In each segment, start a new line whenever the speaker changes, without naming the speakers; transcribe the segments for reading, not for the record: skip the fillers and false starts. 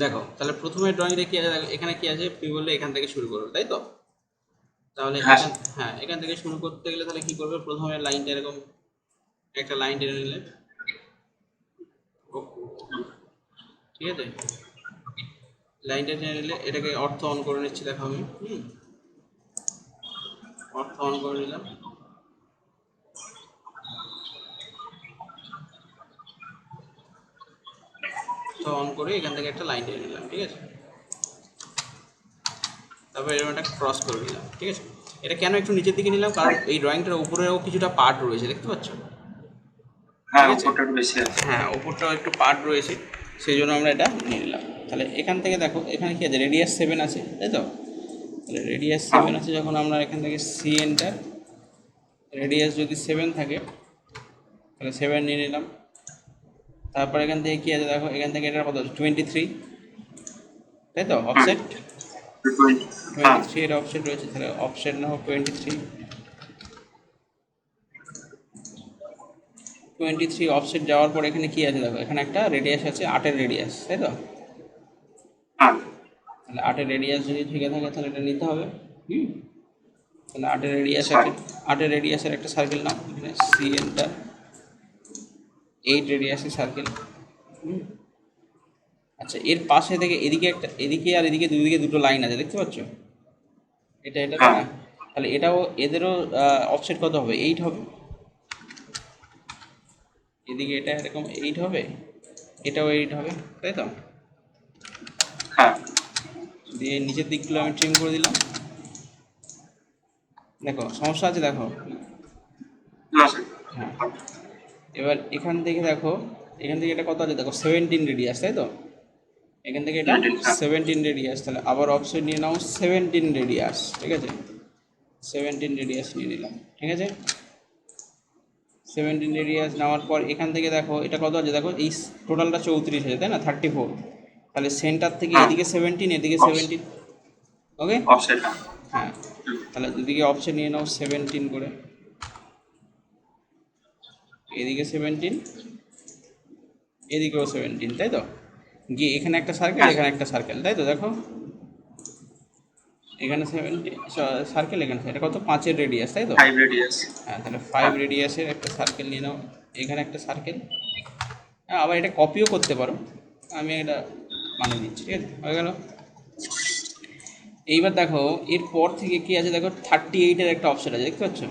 দেখো তাহলে প্রথমে ড্রয়িংটা কি আছে, এখানে কি আছে, তুমি বললে এখান থেকে শুরু করো, তাই তো? তাহলে
হ্যাঁ
এখান,
স্যার।
হ্যাঁ এখান থেকে শুরু করতে গেলে তাহলে কি করবে, প্রথমে লাইনটা এরকম একটা লাইন টেনে নিলে, ঠিক আছে? লাইনটা টেনে নিলে এটাকে অর্থ অন করে নিচ্ছি, দেখো আমি অর্থ অন করে নিলাম। অর্থ অন করে এখান থেকে একটা লাইন টেনে নিলাম, ঠিক আছে? তারপর এরকম একটা ক্রস করে নিলাম, ঠিক আছে? এটা কেন একটু নিচের দিকে নিলাম, কারণ এই ড্রয়িংটার উপরেও কিছুটা পার্ট রয়েছে, দেখতে পাচ্ছ?
হ্যাঁ
ঠিক আছে,
উপরটা একটু বেশি আছে।
হ্যাঁ ওপরটাও একটু পার্ট রয়েছে, সেই জন্য আমরা এটা নিয়ে নিলাম। তাহলে এখান থেকে দেখো এখানে কি আছে, রেডিয়াস 7 আছে, তাই তো? তাহলে রেডিয়াস
হ্যাঁ
7 আছে, যখন আমরা এখান থেকে সি এন্টার, রেডিয়াস যদি 7 থাকে তাহলে 7 নিয়ে নিলাম। তারপর এখান থেকে কি আছে দেখো, এখান থেকে এটা কত আছে, 23, তাই তো?
হুম
অফসেট
20। হ্যাঁ
23 এর অফসেট রয়েছে, তাহলে অফসেট নাও 23। 23 অফসেট যাওয়ার পর এখানে কি আছে দেখো, এখানে একটা রেডিয়াস আছে 8-এর রেডিয়াস, তাই তো?
হ্যাঁ
তাহলে 8-এর রেডিয়াস যদি থেকে থাকে তাহলে এটা নিতে হবে। হুম, তাহলে 8-এর রেডিয়াস
স্যার।
আছে, 8-এর রেডিয়াসের একটা সার্কেল নাও, এখানে সি এন্টার, 8 রেডিয়াসের সার্কেল। হুম, আচ্ছা এর পাশে থেকে এদিকে একটা, এদিকে আর এদিকে দুদিকে দুটো লাইন আছে, দেখতে পাচ্ছ? এটা এটা, তাই
হ্যাঁ
না? তাহলে এটাও, এদেরও অফসেট কত হবে, 8 হবে। এদিকে এটা এরকম 8 হবে, এটাও 8 হবে, তাই তো?
হ্যাঁ।
দিয়ে নিচের দিকগুলো আমি ট্রিম করে দিলাম। দেখো সমস্যা আছে, দেখো।
না স্যার।
হ্যাঁ, এবার এখান থেকে দেখো, এখান থেকে এটা কত আছে দেখো, 17 রেডিয়াস, তাই তো? এখান থেকে এটা
19। হ্যাঁ
17 রেডিয়াস, তাহলে আবার অপশন নিয়ে নাও 17 রেডিয়াস, ঠিক আছে? 17 রেডিয়াস নিয়ে নিলাম, ঠিক আছে? 17 রেডিয়াস নেওয়ার পর এখান থেকে দেখো এটা কত আছে দেখো, এই টোটালটা 34 আছে, তাই না? 34। তাহলে সেন্টার থেকে
হ্যাঁ
এদিকে 17, এদিকে 17, ওকে?
অফসেট। হ্যাঁ
হ্যাঁ, তাহলে দুদিকে অপশন নিয়ে নাও 17 করে, এদিকে 17, এদিকেও 17, তাই তো? গিয়ে এখানে একটা সার্কেল,
হ্যাঁ
এখানে একটা সার্কেল, তাই তো? দেখো এখানে 17 সার্কেল, এখানে এটা কত, 5-এর রেডিয়াস, তাই তো?
5 রেডিয়াস।
হ্যাঁ, তাহলে 5
হ্যাঁ
রেডিয়াসের একটা সার্কেল নিয়ে নাও, এখানে একটা সার্কেল। হ্যাঁ, আবার এটা কপিও করতে পারো, আমি এটা মানে দিচ্ছি, ঠিক আছে? হয়ে গেল। এইবার দেখো এরপর থেকে কি আছে দেখো, 38-এর একটা অপশন আছে, দেখতে পাচ্ছ?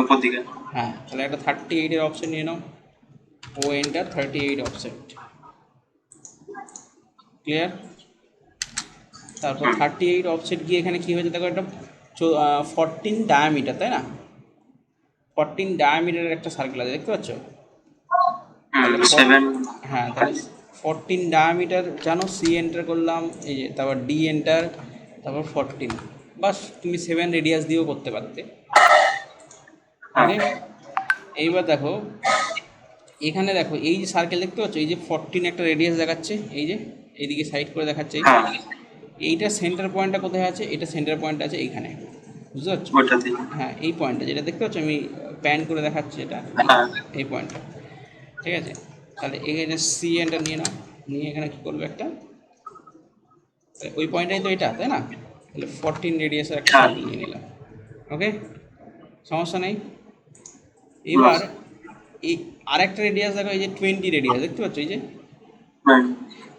উপর দিকে।
হ্যাঁ, তাহলে একটা 38-এর অপশন নিয়ে নাও, ও এন্টার 38 অপশন, ক্লিয়ার? তারপর
হুম
38 অফসেট গিয়ে এখানে কী হয়েছে দেখো, একটা 14 ডায়ামিটার, তাই না? 14 ডায়ামিটারের একটা সার্কেল আছে, দেখতে পাচ্ছ? তাহলে
7।
হ্যাঁ, তাহলে 14 ডায়ামিটার জানো, সি এন্টার করলাম, এই যে তারপর ডি এন্টার, তারপর 14, বাস তুমি 7 রেডিয়াস দিয়েও করতে পারতে,
হ্যাঁ
ওকে? এইবার দেখো এখানে দেখো এই যে সার্কেল দেখতে পাচ্ছ, এই যে 14 একটা রেডিয়াস দেখাচ্ছে, এই যে এইদিকে সাইড করে দেখাচ্ছে, এই যে
হ্যাঁ
এইটা সেন্টার পয়েন্টটা কোথায় আছে, এটা সেন্টার পয়েন্ট আছে এইখানে, বুঝতে পারছো?
ওইটা থেকে।
হ্যাঁ, এই পয়েন্টটা যেটা দেখতে পাচ্ছ আমি প্যান করে দেখাচ্ছি, এটা
হ্যাঁ
এই পয়েন্টটা, ঠিক আছে? তাহলে এখানে সি এন্টার নিয়ে নাও, নিয়ে এখানে কী করবে একটা, তাহলে ওই পয়েন্টটাই তো এটা, তাই না? তাহলে 14 রেডিয়াসের একটা
হ্যাঁ।
সার্কেল নিয়ে নিলাম, ওকে? সমস্যা নেই।
না
এবার
স্যার।
এই আরেকটা রেডিয়াস দেখো, এই যে 20 রেডিয়াস, দেখতে পাচ্ছ? এই যে
হুম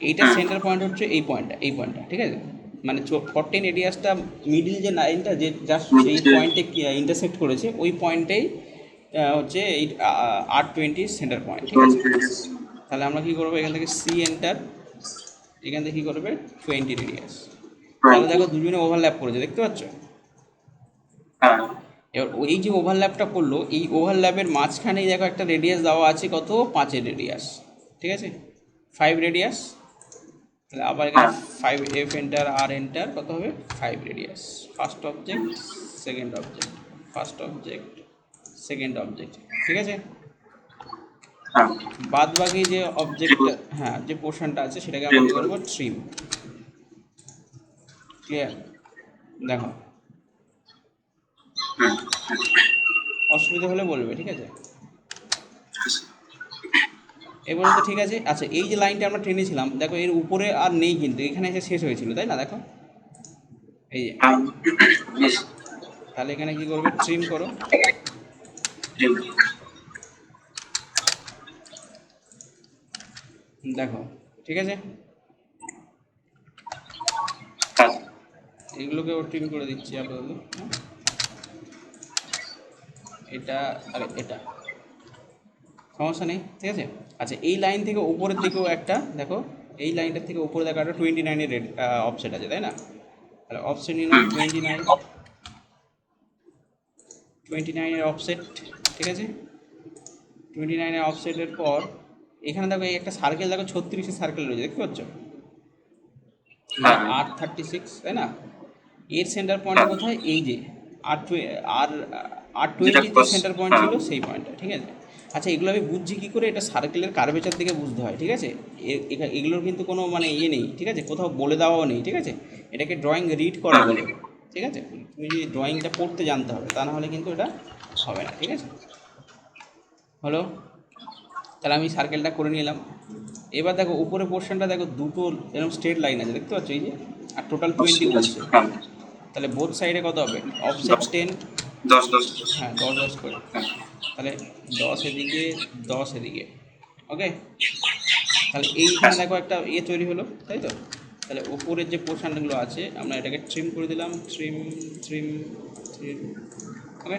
এইটা সেন্টার পয়েন্ট হচ্ছে এই পয়েন্টটা, এই পয়েন্টটা, ঠিক আছে? মানে 14 রেডিয়াসটা মিডিল যে লাইনটা যে জাস্ট এই
নিচে।
পয়েন্টে ইন্টারসেক্ট করেছে, ওই পয়েন্টেই হচ্ছে এই 820 সেন্টার পয়েন্ট, ঠিক আছে?
20 রেডিয়াস।
তাহলে আমরা কী করবো, এখান থেকে সি এন্টার, এখান থেকে কী করবে, 20 রেডিয়াস। তাহলে
20।
দেখো দুজনে ওভারল্যাপ করেছে, দেখতে পাচ্ছ?
হ্যাঁ
এবার এই যে ওভারল্যাপটা করলো, এই ওভারল্যাপের মাঝখানেই দেখো একটা রেডিয়াস দেওয়া আছে, কত, 5-এর রেডিয়াস, ঠিক আছে? 5 রেডিয়াস, তাহলে আবার এখানে
হ্যাঁ
5 এফ এন্টার আর এন্টার, কত হবে, 5 radius. First object, second object, first object, second object, ঠিক আছে?
হ্যাঁ।
বাদ বাকি যে অবজেক্টটা, হ্যাঁ যে পোর্শনটা আছে সেটাকে আমরা
ট্রিম
কী
করে।
করবো, ট্রিম, ক্লিয়ার? দেখো
হুম।
অসুবিধা হলে বলবে, ঠিক আছে? এই পর্যন্ত ঠিক আছে। আচ্ছা এই যে লাইনটা আমরা টেনেছিলাম দেখো এর উপরে আর নেই, কিন্তু এখানে এসে শেষ হয়েছিল তাই না, দেখো এই যে।
হ্যাঁ yes,
তাহলে এখানে কি করবে, ট্রিম করো।
trim,
দেখো ঠিক আছে,
হ্যাঁ
এগুলোকে ট্রিম করে দিচ্ছি আপাতত। হ্যাঁ? এটা আর এটা সমস্যা নেই, ঠিক আছে। আচ্ছা এই লাইন থেকে উপরের দিকেও একটা দেখো, এই লাইনটার থেকে উপরে দেখো একটা 29-এর রেড অফসেট আছে তাই না। তাহলে অফসেট নিলাম 29-এর অফসেট, ঠিক আছে। 29-এর অফসেটের পর এখানে দেখো এই একটা সার্কেল দেখো 36-এর সার্কেল রয়েছে, দেখতে পাচ্ছ
হ্যাঁ
R36 তাই না। এর সেন্টার পয়েন্টটা কোথায়, এই যে আর আর
যেটা
R20 যে
cross,
সেন্টার পয়েন্ট
হ্যাঁ
ছিল সেই পয়েন্টটা, ঠিক আছে। আচ্ছা এগুলো আমি বুঝছি কী করে, এটা সার্কেলের কার্ভেচার থেকে বুঝতে হয়, ঠিক আছে। এগুলোর কিন্তু কোনো মানে ইয়ে নেই, ঠিক আছে, কোথাও বলে দেওয়াও নেই, ঠিক আছে। এটাকে ড্রয়িং রিড করা বলে, ঠিক আছে। তুমি যদি ড্রয়িংটা পড়তে জানতে হবে, তা না হলে কিন্তু এটা হবে না, ঠিক আছে। হলো, তাহলে আমি সার্কেলটা করে নিলাম। এবার দেখো উপরে পোর্শনটা দেখো দুটো এরকম স্ট্রেট লাইন আছে, দেখতে পাচ্ছ এই যে, আর টোটাল 20
ঠিক আছে,
বলছে।
হ্যাঁ
তাহলে বোথ সাইডে কত হবে, অফসেট
10
10,
10 10 10,
হ্যাঁ 10 করে।
হ্যাঁ
তাহলে 10 এদিকে 10 এদিকে, ওকে। তাহলে এইখানে
হ্যাঁ
দেখো একটা ইয়ে তৈরি হলো, তাই তো। তাহলে উপরের যে পোর্শনগুলো আছে আমরা এটাকে ট্রিম করে দিলাম, ট্রিম ট্রিম ট্রিম, ওকে।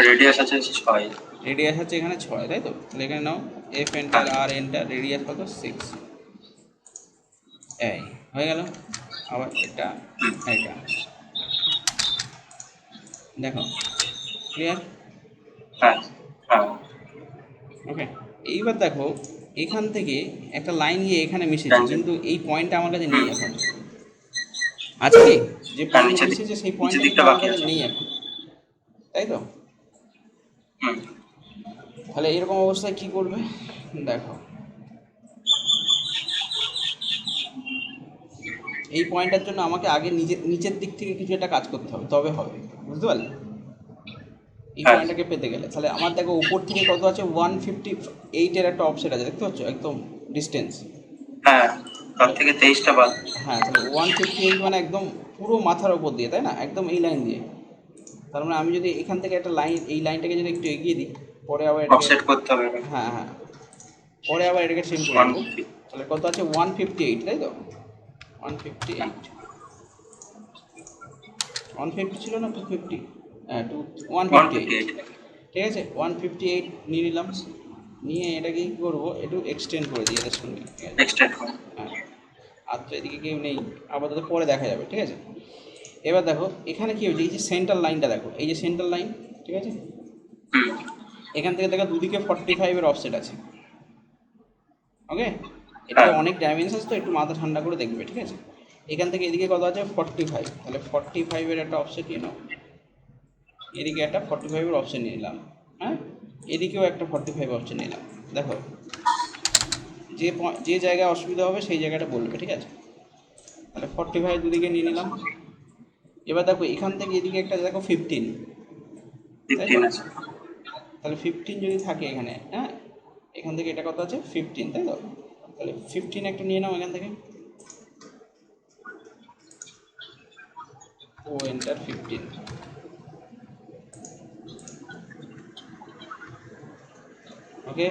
রেডিয়াস আছে 6,
রেডিয়াস আছে এখানে 6, তাই তো। তাহলে এখানে নাও এফ এন্টার
হ্যাঁ
আর এন্টার, রেডিয়াস কত 6, এই হয়ে গেল। আবার এটা এটা দেখো, ক্লিয়ার,
হ্যাঁ হ্যাঁ
ওকে। এইবার দেখো এখান থেকে একটা লাইন গিয়ে এখানে মিশেছে,
Tangent,
কিন্তু এই পয়েন্টটা আমার কাছে নেই
হুম,
এখন। আছে কি, যে
হ্যাঁ
পয়েন্ট
নিচের দিক,
মিশেছে সেই
নিচের
পয়েন্টটা
দিকটা
কিন্তু আমার
বাকি
কাছে
আছে,
নেই এখন, তাই তো।
হুম
তাহলে এরকম অবস্থায় কি করবে, দেখো এই পয়েন্টটার জন্য আমাকে আগে নিচের দিক থেকে কিছু একটা কাজ করতে হবে, তবে হবে, বুঝতে পারলে। এই
হ্যাঁ
পয়েন্টটাকে পেতে গেলে তাহলে আমার দেখো উপর থেকে কত আছে, 158-এর একটা অফসেট আছে, দেখতে পাচ্ছ একদম ডিস্টেন্স।
হ্যাঁ তার
তাহলে
থেকে 23টা বাদ,
হ্যাঁ, তাহলে 158 মানে একদম পুরো মাথার ওপর দিয়ে, তাই না, একদম এই লাইন দিয়ে। তার মানে আমি যদি এখান থেকে একটা লাইন, এই লাইনটাকে যদি একটু এগিয়ে দিই, পরে আবার এটাকে,
অফসেট করতে হবে,
হ্যাঁ হ্যাঁ, পরে আবার এটাকে ট্রিম করে দেবো।
150,
তাহলে কত আছে 158, তাই তো। 158, 150 ছিল না 250, হ্যাঁ 158,
158,
ঠিক আছে। 158 নিয়ে নিলাম, নিয়ে এটাকে কী করবো, একটু এক্সটেন্ড করে দিই এদের সঙ্গে, ঠিক আছে।
এক্সটেন্ড করো,
হ্যাঁ, আর তো এদিকে কেউ নেই, আপাতত পরে দেখা যাবে, ঠিক আছে। এবার দেখো এখানে কী হয়েছে, এই যে সেন্টার লাইনটা দেখো, এই যে সেন্টার লাইন, ঠিক আছে।
হুম
এখান থেকে দেখো দুদিকে 45-এর অফসেট আছে, ওকে। এটাতে
হ্যাঁ
অনেক ডাইমেনশনস, তো একটু মাথা ঠান্ডা করে দেখবে, ঠিক আছে। এখান থেকে এদিকে কত আছে 45, তাহলে 45-এর একটা অফসেট নিয়ে নাও, এদিকে একটা 45-এর অপশন নিয়ে নিলাম, হ্যাঁ। এদিকেও একটা 45 অপশন নিলাম, দেখো যে জায়গায় অসুবিধা হবে সেই জায়গাটা বলবে, ঠিক আছে। তাহলে 45 দুদিকে নিয়ে নিলাম। এবার দেখো এখান থেকে এদিকে একটা দেখো 15, তাই তো।
15 আছে,
তাহলে 15 যদি থাকে এখানে, হ্যাঁ, এখান থেকে এটা কত আছে 15, তাই তো। তাহলে 15 একটা নিয়ে নাও এখান থেকে, ও এন্টার 15, ওকে।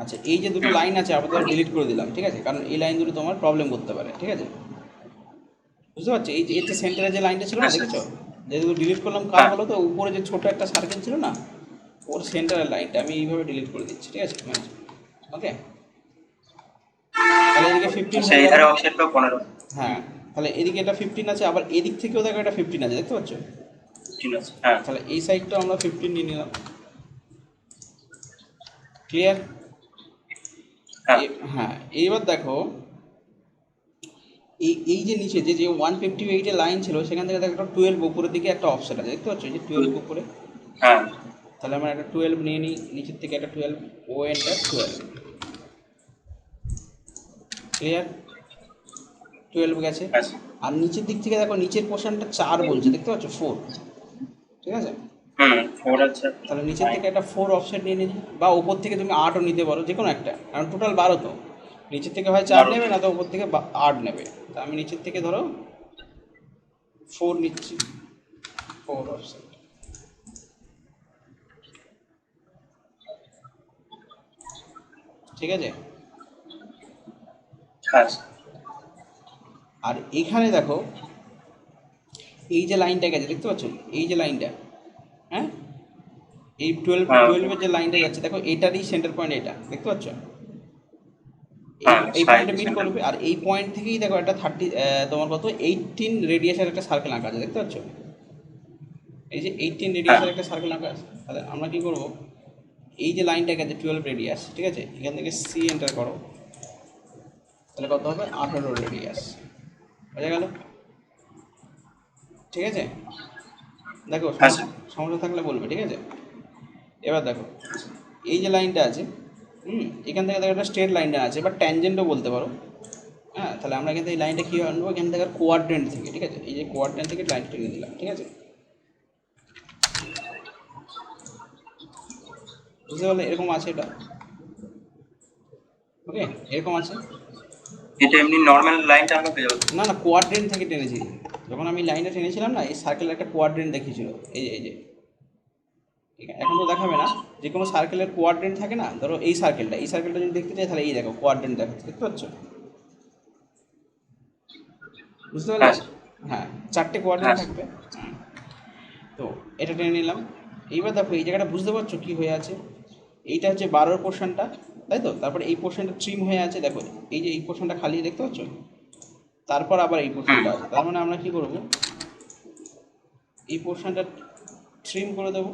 আচ্ছা এই যে দুটো লাইন আছে আপাতত ডিলিট করে দিলাম, ঠিক আছে, কারণ এই লাইন দুটো তোমার প্রবলেম করতে পারে, ঠিক আছে। বুঝতে পারছো, এই যে এর যে সেন্টারে যে লাইনটা ছিল না,
আচ্ছা
দেখেছো, যেহেতু ডিলিট করলাম কাজ
হ্যাঁ
হলো, তো উপরে যে ছোটো একটা সার্কেল ছিল না, ওর সেন্টারের লাইনটা আমি এইভাবে ডিলিট করে দিচ্ছি, ঠিক আছে, ওকে। তাহলে এদিকে 15 হয়ে
সেই
গেল,
ধারে অফসেটটা 15,
হ্যাঁ। তাহলে এদিকে এটা 15 আছে, আবার এদিক থেকেও দেখো এটা 15 আছে, দেখতে পাচ্ছ।
15 আছে, হ্যাঁ
তাহলে এই সাইডটাও আমরা 15 নিয়ে নিলাম, ক্লিয়ার।
হ্যাঁ
হ্যাঁ, এইবার দেখো এই যে নিচে যে 158-এর লাইন ছিল, সেখান থেকে দেখো একটা 12 উপরের দিকে একটা অফসেট আছে, দেখতে পাচ্ছ, এই যে 12 উপরে।
হ্যাঁ
তাহলে আমরা একটা 12 নিয়ে নিই, নিচের থেকে একটা 12, ও এন্টার 12, ক্লিয়ার, 12 গেছে।
আচ্ছা
আর নিচের দিক থেকে দেখো নিচের পোর্শনটা 4 বলছে, দেখতে পাচ্ছ 4, ঠিক আছে।
ফোর আছে।
তাহলে নিচের থেকে একটা 4 অফসেট নিয়ে নিলে, বা উপর থেকে তুমি 8ও নিতে পারো, যে কোনো একটা, কারণ টোটাল 12 তো। নিচের থেকে হয় 4
12
নেবে, না তো উপর থেকে 8 নেবে। তা আমি নিচের থেকে ধরো 4 নিচ্ছি, 4 অফসেট। ঠিক আছে।
হ্যাঁ
আর এখানে দেখো এই যে লাইনটা গেছে দেখতে পাচ্ছ, এই যে লাইনটা, হ্যাঁ, এই
হ্যাঁ
টুয়েলভের যে লাইনটা যাচ্ছে দেখো, এটারই সেন্টার পয়েন্ট এটা, দেখতে পাচ্ছ, এই
হ্যাঁ
এই
সাইড
পয়েন্টে মিট
সেন্টার।
করবে। আর এই পয়েন্ট থেকেই দেখো একটা 30, তোমার কত, 18 রেডিয়াসের একটা সার্কেল আঁকা আছে, দেখতে পাচ্ছ, এই যে 18
হ্যাঁ
রেডিয়াসের একটা সার্কেল আঁকা আছে। তাহলে আমরা কী করবো, এই যে লাইনটা গেছে 12 রেডিয়াস, ঠিক আছে, এখান থেকে সি এন্টার করো, তাহলে কত হবে, 18 রেডিয়াস, বোঝা গেল। ঠিক আছে, দেখো
হ্যাঁ
সমস্যা সমস্যা থাকলে বলবে, ঠিক আছে। এবার দেখো এই যে লাইনটা আছে, এখান থেকে দেখো একটা স্ট্রেট লাইনটা আছে, বা ট্যানজেন্টও বলতে পারো। হ্যাঁ, তাহলে আমরা এখান থেকে এই লাইনটা কীভাবে আনবো, এখান থেকে কোয়াড্রেন্ট থেকে, ঠিক আছে, এই যে কোয়াড্রেন্ট থেকে লাইনটা টেনে দিলাম, ঠিক আছে, বুঝতে পারলে, এরকম আছে এটা, ওকে, এরকম আছে।
এটা এমনি নর্মাল লাইনটা আমরা পেয়ে যাবো।
না না, কোয়াড্রেন্ট থেকে টেনেছি, যখন আমি লাইনটা টেনেছিলাম না, এই সার্কেলের একটা কোয়াড্রেন্ট দেখিয়েছিল, এই যে ঠিক আছে, এখন তো দেখাবে না, যে কোনো সার্কেলের কোয়াড্রেন্ট থাকে না, ধরো এই সার্কেলটা যদি দেখতে চাই, তাহলে এই দেখো কোয়াড্রেন্ট দেখাচ্ছে, দেখতে পাচ্ছ, বুঝতে পারলে।
হ্যাঁ
হ্যাঁ, 4টে কোয়াড্রেন্ট
হ্যাঁ
থাকবে। তো এটা টেনে নিলাম। এইবার দেখো এই জায়গাটা বুঝতে পারছো কী হয়ে আছে, এইটা হচ্ছে 12 পোর্শনটা, তাই তো, তারপরে এই পোর্শনটা ট্রিম হয়ে আছে, দেখো এই যে এই পোর্শনটা খালি দেখতে পাচ্ছ, তারপর আবার এই পোর্শনটা আছে, তার মানে আমরা কী করবো, এই পোর্শনটা ট্রিম করে দেবো,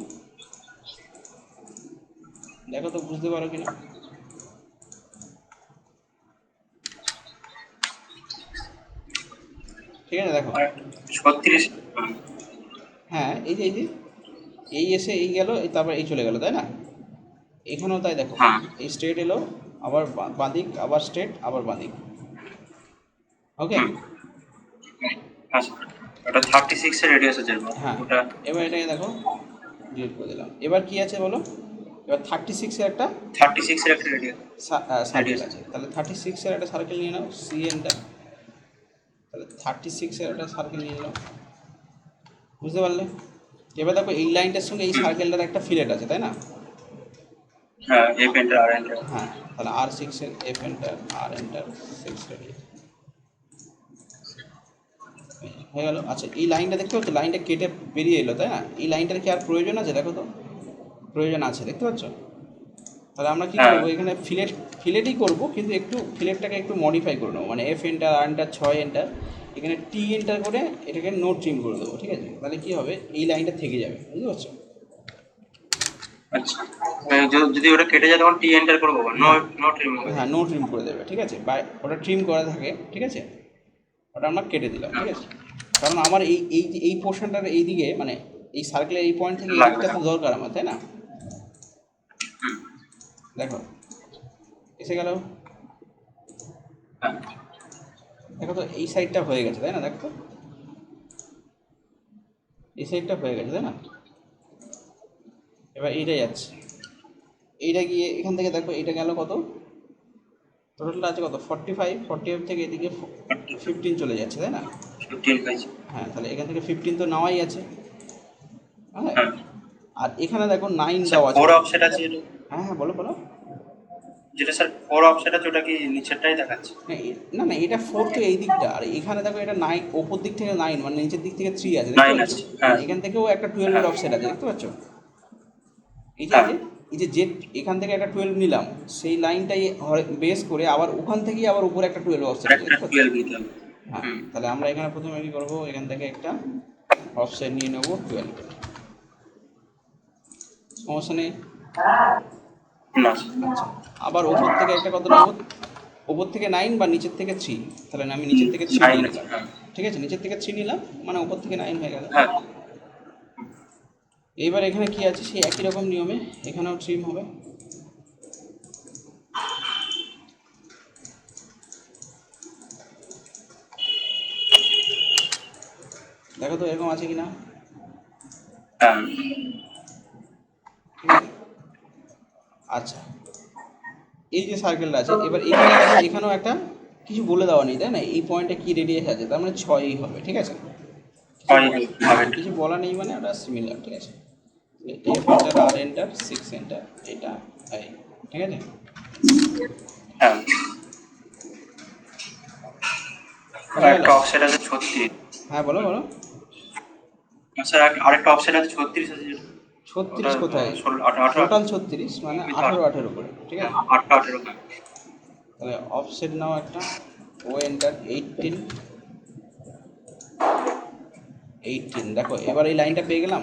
দেখো তো বুঝতে পারো কিনা। ঠিক আছে, দেখো,
36।
হ্যাঁ, এই যে এই এসে এই গেল, এই তারপর এই চলে গেল, তাই না, এখানেও তাই, দেখো
হ্যাঁ
এই স্ট্রেট এলো, আবার বাঁদিক, আবার স্ট্রেট, আবার বাঁদিক, ওকে।
আচ্ছা, ওটা 36 এর রেডিয়াস আছে এরকম।
হ্যাঁ,
ওটা
এবার এটাকে দেখো ডিলিট করে দিলাম। এবার কি আছে বলো, এবার 36-এর একটা
36 এর একটা রেডিয়াস।
সার্কেল
রেডিয়াস
আছে, তাহলে 36-এর একটা সার্কেল নিয়ে নাও, সি এনটা, তাহলে 36-এর একটা সার্কেল নিয়ে নাও, বুঝতে পারলে। এবার দেখো এই লাইনটার সঙ্গে এই সার্কেলটার একটা ফিলেট আছে, তাই না।
হ্যাঁ এফ এন্টার আর এন্টার।
হ্যাঁ, তাহলে R6-এর এফ এন্টার, আর এন্টার, 6 রেডিয়াস হয়ে গেল। আচ্ছা, এই লাইনটা দেখতে পাচ্ছ, লাইনটা কেটে বেরিয়ে এলো, তাই না, এই লাইনটার কি আর প্রয়োজন আছে, দেখো তো, প্রয়োজন আছে, দেখতে পাচ্ছ। তাহলে আমরা কী
হ্যাঁ
করবো, এখানে ফিলেটই করবো, কিন্তু একটু ফিলেটটাকে একটু মডিফাই করে নেবো, মানে এফ এন্টার, আর এন্টার, 6 এন্টার, এখানে টি এন্টার করে এটাকে নো ট্রিম করে দেবো, ঠিক আছে, তাহলে কী হবে, এই লাইনটা থেকে যাবে, বুঝতে পারছো।
আচ্ছা, যদি ওটা কেটে যায় তখন টি এন্টার করবো, নো
হ্যাঁ,
নো ট্রিম হবে।
হ্যাঁ, নো ট্রিম করে দেবে, ঠিক আছে, বা ওটা ট্রিম করা থাকে, ঠিক আছে, ওটা আমরা কেটে দিলাম, ঠিক আছে, কারণ আমার এই পোর্শনটার এই দিকে, মানে এই সার্কেলের এই পয়েন্ট থেকে এই
লাগবে
দিকটা
না।
তো দরকার আমার, তাই না। দেখো এসে গেল,
হ্যাঁ
দেখো তো এই সাইডটা হয়ে গেছে, তাই না, দেখো তো এই সাইডটা হয়ে গেছে, তাই না। এবার এইটা যাচ্ছে, এইটা গিয়ে এখান থেকে দেখো এইটা গেল কত, টোটালটা আছে কত, 45 থেকে এদিকে 15 চলে যাচ্ছে, তাই না।
15 হয়েছে।
হ্যাঁ, তাহলে এখান থেকে 15 তো নেওয়াই আছে, হ্যাঁ।
হ্যাঁ
আর এখানে দেখো 9
স্যার
দেওয়া আছে।
ফোর অফসেট আছে যেটা,
হ্যাঁ হ্যাঁ, বলো বলো।
যেটা স্যার ফোর অফসেট আছে ওটা কি নিচেরটাই দেখাচ্ছে?
না না না, এটা 4 তো এই দিকটা, আর এখানে দেখো এটা 9, ওপর দিক থেকে 9, মানে নিচের দিক থেকে 3 আছে, দেখতে
9
পাচ্ছ।
আছে।
হ্যাঁ,
হ্যাঁ
এখান থেকেও একটা 12-এর
হ্যাঁ
অফসেট আছে, দেখতে পাচ্ছ। এই যে এই
হ্যাঁ
যে এই যে জেড, এখান থেকে একটা 12 নিলাম, সেই লাইনটাই বেস করে আবার ওখান থেকেই আবার উপরে একটা 12 অফসেট আছে,
আরেকটা
দেখতে পাচ্ছ।
12 নিতে হবে।
হ্যাঁ,
হুম
তাহলে আমরা এখানে প্রথমে কী করবো, এখান থেকে একটা অফসেট নিয়ে নেবো 12, সমস্যা নেই।
না
আচ্ছা, আবার ওপর থেকে একটা কত নেবো, ওপর থেকে 9 বা নিচের থেকে 3, তাহলে আমি নিচের থেকে 3
9
নিয়ে
আছে।
নিলাম,
হ্যাঁ
ঠিক আছে, নিচের থেকে 3 নিলাম, মানে ওপর থেকে 9 হয়ে গেল।
হ্যাঁ
এইবার এখানে কি আছে, সেই একই রকম নিয়মে এখানেও ট্রিম হবে, দেখো তো এরকম আছে কি না।
হ্যাঁ
আচ্ছা, এই যে সার্কেলটা আছে, এবার এখানেও একটা কিছু বলে দেওয়া নেই, তাই না? এই পয়েন্টে কি রেডিয়াস আছে, তার মানে 6ই হবে, ঠিক আছে?
ছয় হবে।
কিছু বলা নেই মানে ওটা সিমিলার, ঠিক আছে? এফ এন্টার, আর এন্টার, 6 এন্টার, এটা এই, ঠিক আছে?
হ্যাঁ,
বুঝে গেল?
একটা অফসেট আছে 36।
হ্যাঁ, বলো বলো।
স্যার আরেকটা অফসেট আছে 36 আছে যেটা, ওটা
36 কোথায়?
18
টোটাল 36 মানে 18 করে, ঠিক আছে?
18
তাহলে অফসেট নাও একটা, ও এন্টার 18, দেখো এবার এই লাইনটা পেয়ে গেলাম।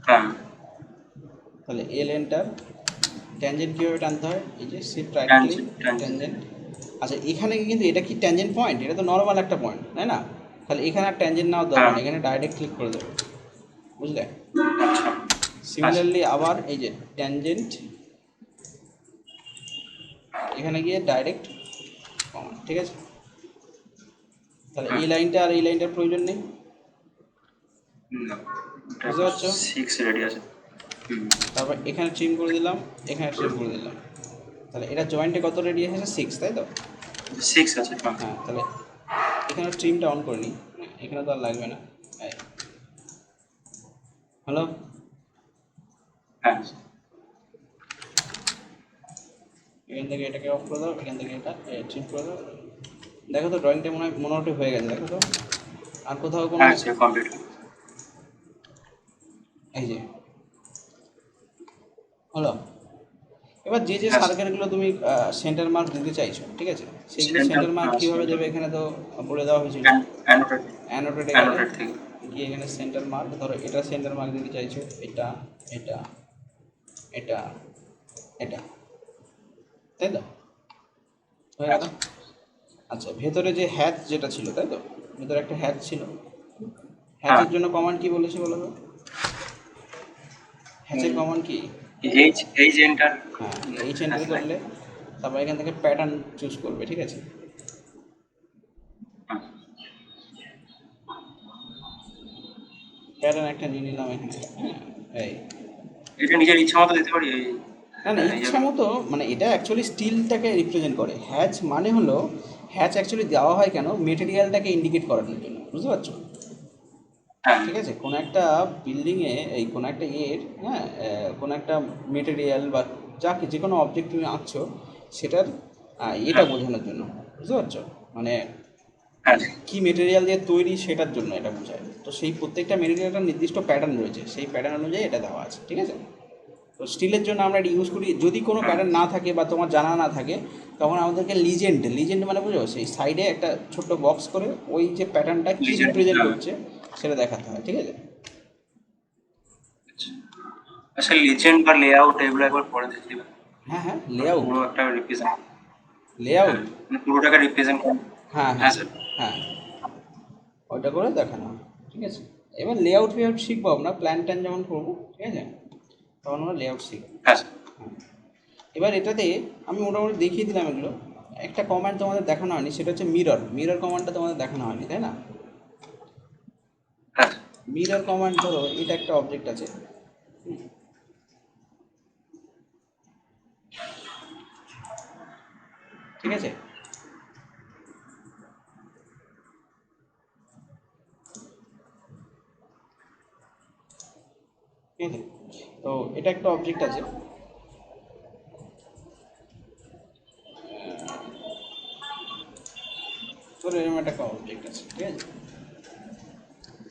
হ্যাঁ
তাহলে এল এন্টার, ট্যানজেন্ট কীভাবে টানতে হয়, এই যে শিফট রাইট ক্লিক, ট্যানজেন্ট। আচ্ছা, এখানে কিন্তু এটা কি ট্যানজেন্ট পয়েন্ট? এটা তো নর্মাল একটা পয়েন্ট, তাই না? তাহলে এখানে আর ট্যানজেন্ট নেওয়ার দরকার নেই, এখানে ডাইরেক্ট ক্লিক করে দেবো, বুঝলে?
আচ্ছা
সিমিলারলি আবার এই যে ট্যানজেন্ট, এখানে গিয়ে ডাইরেক্ট কমান্ড, ঠিক আছে? তাহলে এই লাইনটা আর এই লাইনটার প্রয়োজন নেই, বুঝতে পারছো?
6 রেডি আছে।
তারপর এখানে ট্রিম করে দিলাম, এখানে ট্রিম করে দিলাম। তাহলে এটা জয়েন্টে কত রেডিয়াস আছে? 6, তাই তো?
6 আছে।
হ্যাঁ, তাহলে এখানে ট্রিমটা অন করে নিই, এখানে তো আর লাগবে না। হ্যালো,
হ্যাঁ
এখান থেকে এটাকে অফ করে দাও, এখান থেকে এটা ট্রিম করে দাও। দেখো তো ড্রয়িংটা মোটামুটি হয়ে গেছে, দেখো তো। আর কোথাও কোনো,
হ্যাঁ সে কমপ্লিট।
এই যে হলো। এবার যে যে সার্কেলগুলো তুমি সেন্টার মার্ক দিতে চাইছো, ঠিক আছে, সেইগুলো সেন্টার মার্ক কীভাবে দেবে এখানে তো বলে দেওয়া হয়েছিল। অ্যানোটেটে গেলে
থেকে
গিয়ে এখানে সেন্টার মার্ক, ধরো এটা সেন্টার মার্ক দিতে চাইছো, এটা এটা এটা এটা, তাই তো? হয়ে গেল। আচ্ছা, ভেতরে যে হ্যাচ যেটা ছিল, তাই তো? ভেতরে একটা হ্যাচ ছিল, হ্যাচের জন্য কমান্ড কি বলেছে বলো তো? হ্যাচের কমান্ড কি?
এই এন্টার।
হ্যাঁ, এইচ এন্টার করলে তারপর এখান থেকে প্যাটার্ন চুজ করবে, ঠিক আছে? প্যাটার্ন একটা নিয়ে নিলাম এখানে, হ্যাঁ, এই।
এটা নিজের ইচ্ছা মতো দিতে পারি।
না না, ইচ্ছা মতো মানে এটা অ্যাকচুয়ালি স্টিলটাকে রিপ্রেজেন্ট করে। হ্যাচ মানে হলো, হ্যাচ অ্যাকচুয়ালি দেওয়া হয় কেন, মেটেরিয়ালটাকে ইন্ডিকেট করার জন্য, বুঝতে পারছো?
হ্যাঁ
ঠিক আছে, কোনো একটা বিল্ডিংয়ে, এই কোনো একটা হ্যাঁ, কোনো একটা মেটেরিয়াল বা যে কোনো অবজেক্ট তুমি আঁকছো, সেটার এটা বোঝানোর জন্য, বুঝতে পারছো? মানে
হ্যাঁ
কী মেটেরিয়াল দিয়ে তৈরি সেটার জন্য এটা বোঝায়। তো সেই প্রত্যেকটা মেটেরিয়ালটার নির্দিষ্ট প্যাটার্ন রয়েছে, সেই প্যাটার্ন অনুযায়ী এটা দেওয়া আছে, ঠিক আছে? তো স্টিলের জন্য আমরা এটা ইউজ করি। যদি কোনো প্যাটার্ন না থাকে বা তোমার জানা না থাকে, তখন আমাদেরকে লিজেন্ড মানে বুঝো, সেই সাইডে একটা ছোট্ট বক্স করে ওই যে প্যাটার্নটা কী
Legend,
রিপ্রেজেন্ট
হ্যাঁ।
করছে সেটা দেখাতে হয়, ঠিক আছে?
আচ্ছা, লিজেন্ড বা লেআউট এগুলো একবার পরে দেখে দিবেন।
হ্যাঁ হ্যাঁ, লেআউট,
পুরো একটা রিপ্রেজেন্ট। হ্যাঁ,
লেআউট,
মানে পুরোটাকে রিপ্রেজেন্ট করে।
হ্যাঁ
হ্যাঁ
হ্যাঁ
স্যার।
হ্যাঁ, ওইটা করে দেখানো হয়, ঠিক আছে? এবার লেআউট ফেআউট শিখবো আমরা, প্ল্যান ট্যান যেমন করবো, ঠিক আছে, তখন আমরা লেআউট শিখবো।
হ্যাঁ স্যার।
হ্যাঁ, এবার এটাতে আমি মোটামুটি দেখিয়ে দিলাম এগুলো। একটা কমান্ড তোমাদের দেখানো হয়নি, সেটা হচ্ছে মিরর কমান্ডটা তোমাদের দেখানো হয়নি, তাই না?
হ্যাঁ
মিরর কমান্ড, ধরো এটা একটা অবজেক্ট আছে, ঠিক আছে? ঠিক আছে, তো এটা একটা অবজেক্ট আছে, ধরো এরকম একটা অবজেক্ট আছে, ঠিক আছে?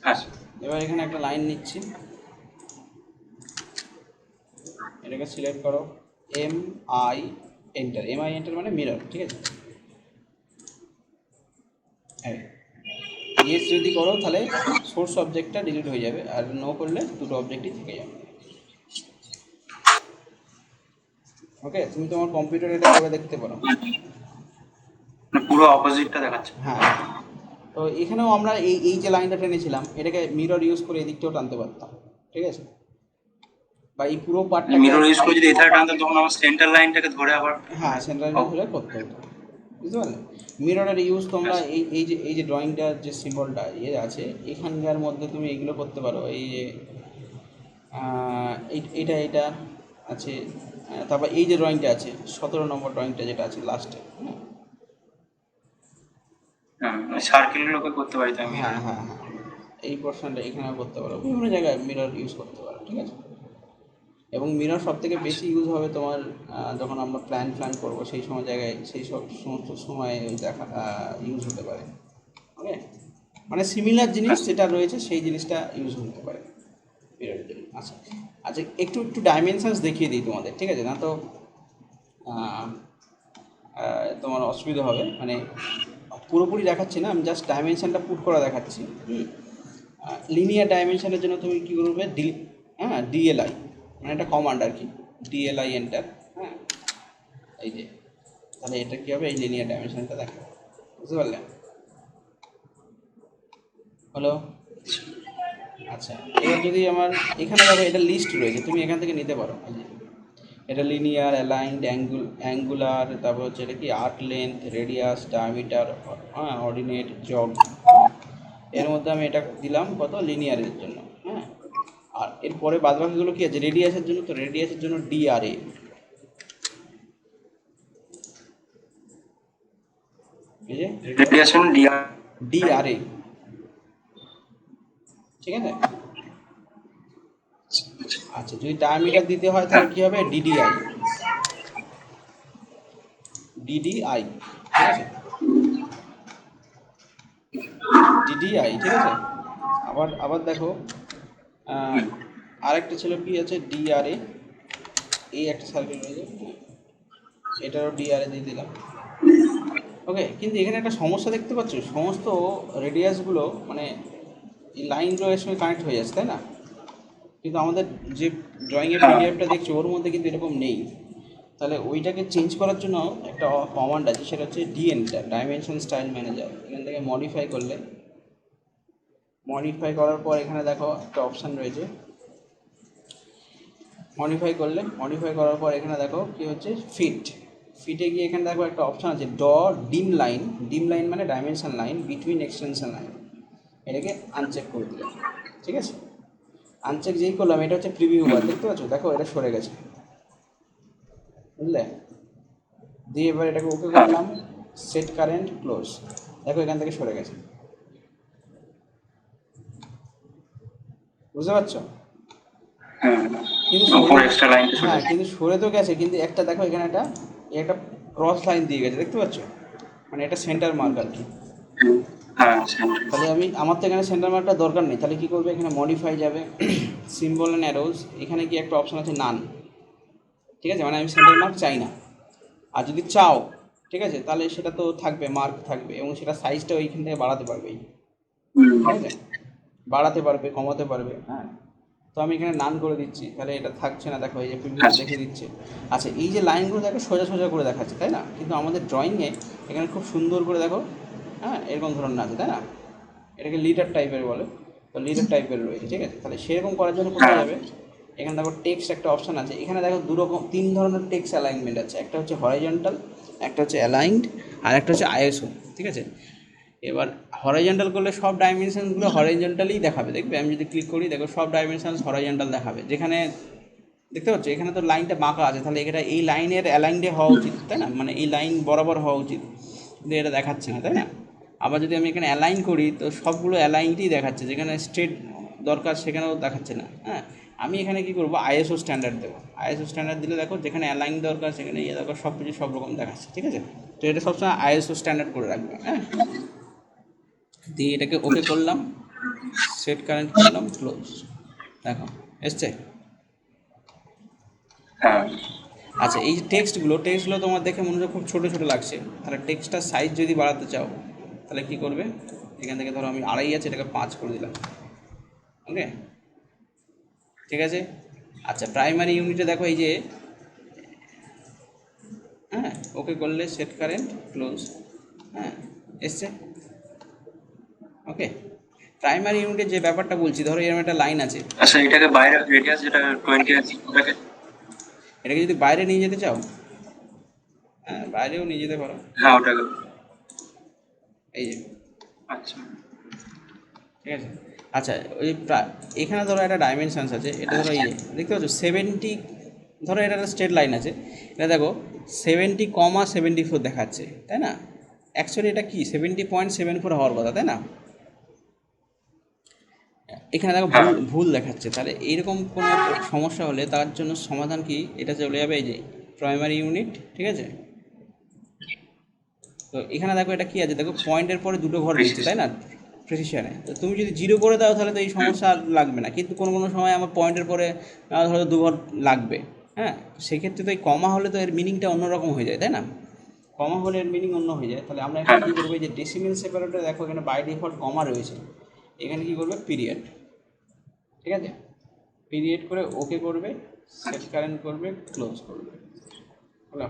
হ্যাঁ স্যার।
এবার এখানে একটা লাইন নিচ্ছি, এটাকে সিলেক্ট করো, আই এন্টার মানে মিরর, ঠিক আছে? হ্যাঁ, ইয়েস যদি করো তাহলে সোর্স অবজেক্টটা ডিলিট হয়ে যাবে, আর নো করলে দুটো অবজেক্টই থেকে যাবে। ওকে, তুমি তোমার কম্পিউটারে এটা করে দেখতে পারো।
মানে পুরো অপোজিটটা দেখাচ্ছে।
হ্যাঁ, তো এখানেও আমরা এই যে লাইনটা টেনেছিলাম, এটাকে মিরর ইউজ করে এদিকটাও টানতে পারতাম, ঠিক আছে? বা এই পুরো পার্টটাকে,
মিরর ইউজ করে যদি এথার টানতাম তখন আমার সেন্টার লাইনটাকে ধরে আবার।
হ্যাঁ, সেন্ট্রালটা ধরে করতে হতো, বুঝতে পারলে? মিররের ইউজ তোমরা এই যে ড্রয়িংটার যে সিম্বলটা আছে এখানকার মধ্যে তুমি এইগুলো করতে পারো, এই যে এটা আছে, তারপর এই যে ড্রয়িংটা আছে 17 নম্বর ড্রয়িংটা যেটা আছে লাস্টে।
হ্যাঁ সার্কেলগুলোকে করতে পারি তো আমি।
হ্যাঁ হ্যাঁ হ্যাঁ, এই পোর্শনটা এখানে করতে পারো, বিভিন্ন জায়গায় মিরর ইউজ করতে পারো, ঠিক আছে। এবং মিরর সব থেকে
আচ্ছা
বেশি ইউজ হবে তোমার যখন আমরা প্ল্যান করবো সেই সময় জায়গায়, সেই সব সমস্ত সময় ওই দেখা ইউজ হতে পারে। ওকে, মানে সিমিলার জিনিস
আচ্ছা
যেটা রয়েছে সেই জিনিসটা ইউজ হতে পারে মিররের জন্য। আচ্ছা আচ্ছা, একটু একটু ডাইমেনশনস দেখিয়ে দিই তোমাদের, ঠিক আছে, না তো আহ, তোমার অসুবিধা হবে, মানে পুরোপুরি দেখাচ্ছি না, আমি জাস্ট ডাইমেনশনটা পুট করা দেখাচ্ছি। লিনিয়ার ডাইমেনশনের জন্য তুমি কী করবে, হ্যাঁ ডিএলআই, মানে একটা কমান্ড আর কি, ডিএলআই এন্টার। হ্যাঁ, এই যে, তাহলে এটা কী হবে, এই লিনিয়ার ডাইমেনশনটা দেখা, বুঝতে পারলে? হলো। আচ্ছা, এবার যদি আমার এখানে দেখো এটা লিস্ট রয়েছে, তুমি এখান থেকে নিতে পারো। এই যে এটা লিনিয়ার, অ্যালাইন্ড, অ্যাঙ্গুলার, তারপর হচ্ছে এটা কি আর্ক লেন্থ, রেডিয়াস, ডায়ামিটার, হ্যাঁ অর্ডিনেট, জব। এর মধ্যে আমি এটা দিলাম কত, লিনিয়ারের জন্য। হ্যাঁ, আর এরপরে বাদবাকিগুলো কি আছে, রেডিয়াসের জন্য, তো রেডিয়াসের জন্য ডিআরএ, এই যে রেডিয়াস,
রেডিয়েশন ডিআর।
ডিআরএ, ঠিক আছে। আচ্ছা, যদি ডায়ামিটার দিতে হয় তাহলে
হ্যাঁ
কি হবে, ডিডিআই, ডিডিআই, ঠিক আছে, ডিডিআই, ঠিক আছে। আবার আবার দেখো, আহ, আরেকটা ছিল কি আছে, ডিআরএ, এই একটা সার্কেল রয়েছে, এটারও ডিআরএ দিয়ে দিলাম। ওকে, কিন্তু এখানে একটা সমস্যা দেখতে পাচ্ছ, সমস্ত রেডিয়াসগুলো মানে এই লাইনগুলো এর সঙ্গে কানেক্ট হয়ে যাচ্ছে, তাই না? কিন্তু আমাদের যে ড্রয়িংয়ের
হ্যাঁ
পিডিএফটা দেখছি ওর মধ্যে কিন্তু এরকম নেই। তাহলে ওইটাকে চেঞ্জ করার জন্য একটা কমান্ড আছে, সেটা হচ্ছে ডিএনটা, ডাইমেনশন স্টাইল ম্যানেজার। এখান থেকে মডিফাই করলে, মডিফাই করার পর এখানে দেখো একটা অপশান রয়েছে, মডিফাই করলে, মডিফাই করার পর এখানে দেখো কি হচ্ছে, ফিট, ফিটে গিয়ে এখানে দেখো একটা অপশান আছে ড ডিম লাইন, ডিম লাইন মানে dimension line between extension line, এটাকে আনচেক করে দিলাম, ঠিক আছে। আনচেক যেই করলাম, এটা হচ্ছে প্রিভিউ বার, দেখতে পাচ্ছ, দেখো এটা সরে গেছে, বুঝলে? দিয়ে এবার এটাকে ওকে
হ্যাঁ
করলাম, সেট কারেন্ট ক্লোজ, দেখো এখান থেকে সরে গেছে, বুঝতে পারছো?
হ্যাঁ
কিন্তু
উপর
সরে,
এক্সট্রা লাইনটা চলে
হ্যাঁ
যায়।
কিন্তু সরে তো গেছে, কিন্তু একটা দেখো এখানে একটা ক্রস লাইন দিয়ে গেছে, দেখতে পাচ্ছ, মানে এটা সেন্টার মার্ক আর কি।
হ্যাঁ সেন্টার।
তাহলে আমার তো এখানে সেন্টার মার্কটা দরকার নেই, তাহলে কী করবে, এখানে মডিফাই যাবে, সিম্বল অ্যান্ড অ্যারোজ, এখানে কি একটা অপশন আছে নান, ঠিক আছে, মানে আমি সেন্টার মার্ক চাই না। আর যদি চাও, ঠিক আছে, তাহলে সেটা তো থাকবে, মার্ক থাকবে, এবং সেটা সাইজটা ওইখান থেকে বাড়াতে পারবে, ঠিক আছে, বাড়াতে পারবে, কমাতে পারবে। হ্যাঁ, তো আমি এখানে নান করে দিচ্ছি, তাহলে এটা থাকছে না, দেখো এই যে প্রিভিউতে
আচ্ছা
দেখে দিচ্ছে। আচ্ছা, এই যে লাইনগুলো দেখো সোজা সোজা করে দেখাচ্ছে, তাই না? কিন্তু আমাদের ড্রয়িংয়ে এখানে খুব সুন্দর করে দেখো, হ্যাঁ এরকম ধরনের আছে, তাই না? এটাকে লিডার টাইপের বলে, তো লিডার টাইপের রয়েছে, ঠিক আছে। তাহলে সেরকম করার জন্য কোথায়
হ্যাঁ
যাবে, এখানে দেখো টেক্সট একটা অপশান আছে, এখানে দেখো তিন ধরনের টেক্সট অ্যালাইনমেন্ট আছে, একটা হচ্ছে হরাইজন্টাল, একটা হচ্ছে অ্যালাইনড, আর একটা হচ্ছে আইএসও, ঠিক আছে। এবার হরাইজন্টাল করলে সব ডাইমেনশনসগুলো হরাইজন্টালই দেখাবে, দেখবে আমি যদি ক্লিক করি, দেখো সব ডাইমেনশনস হরাইজন্টাল দেখাবে, যেখানে দেখতে পাচ্ছ এখানে তো লাইনটা বাঁকা আছে, তাহলে এটা এই লাইনের অ্যালাইন্ডে হওয়া উচিত, তাই না, মানে এই লাইন বরাবর হওয়া উচিত, কিন্তু এটা দেখাচ্ছে না, তাই না? আবার যদি আমি এখানে অ্যালাইন করি, তো সবগুলো অ্যালাইনই দেখাচ্ছে, যেখানে স্ট্রেট দরকার সেখানেও দেখাচ্ছে না। হ্যাঁ, আমি এখানে কী করবো, আইএসও স্ট্যান্ডার্ড দেবো, আইএসও স্ট্যান্ডার্ড দিলে দেখো যেখানে অ্যালাইন দরকার সেখানে ইয়ে দরকার, সব কিছু সব রকম দেখাচ্ছে, ঠিক আছে। তো এটা সবসময় আইএসও স্ট্যান্ডার্ড করে রাখবে। হ্যাঁ, দিয়ে এটাকে ওকে করলাম, সেট কারেন্ট করলাম, ক্লোজ, দেখো এসছে।
হ্যাঁ
আচ্ছা, এই যে টেক্সটগুলো তোমার দেখে মনে হচ্ছে খুব ছোটো ছোটো লাগছে, তাহলে টেক্সটটার সাইজ যদি বাড়াতে চাও তাহলে কী করবে, এখান থেকে ধরো আমি 2.5 আছে, এটাকে 5 করে দিলাম, ওকে, ঠিক আছে। আচ্ছা, প্রাইমারি ইউনিটে দেখো এই যে, হ্যাঁ ওকে করলে সেট কারেন্ট ক্লোজ, হ্যাঁ এসছে, ওকে। প্রাইমারি ইউনিটের যে ব্যাপারটা বলছি, ধরো এরকম একটা লাইন আছে,
আচ্ছা এটাকে বাইরে রেডিয়াস যেটা 20 আছে ওটাকে।
এটাকে যদি বাইরে নিয়ে যেতে চাও, হ্যাঁ বাইরেও নিয়ে যেতে পারো,
হ্যাঁ ওটাকে।
এই যে,
আচ্ছা
ঠিক আছে। আচ্ছা, ওই এখানে ধরো একটা ডাইমেনশনস আছে, এটা ধরো এই যে দেখতে পাচ্ছ 70 ধরো এটা একটা স্ট্রেট লাইন আছে, এটা দেখো 70,74 দেখাচ্ছে, তাই না? অ্যাকচুয়ালি এটা কি 70.74 হওয়ার কথা, তাই না? এখানে দেখো ভুল ভুল দেখাচ্ছে। তাহলে এইরকম কোনো সমস্যা হলে তার জন্য সমাধান কি, এটা চলে যাবে এই যে প্রাইমারি ইউনিট, ঠিক আছে? তো এখানে দেখো এটা কি আছে, দেখো পয়েন্টের পরে দুটো ঘর দিচ্ছে, তাই না? প্রেসিশনে। তো তুমি যদি জিরো করে দাও তাহলে তো এই সমস্যা আর লাগবে না, কিন্তু কোনো কোনো সময় আমার পয়েন্টের পরে হয়তো দু ঘর লাগবে। হ্যাঁ, সেক্ষেত্রে তো এই কমা হলে তো এর মিনিংটা অন্যরকম হয়ে যায়, তাই না? কমা হলে এর মিনিং অন্য হয়ে যায়। তাহলে আমরা এখানে কী করবো, এই যে ডেসিমেল সেপারেটর দেখো এখানে বাই ডিফল্ট কমা রয়েছে, এখানে কী করবে পিরিয়ড, ঠিক আছে? পিরিয়ড করে ওকে করবে, সেট কারেন্ট করবে, ক্লোজ করবে, হলো?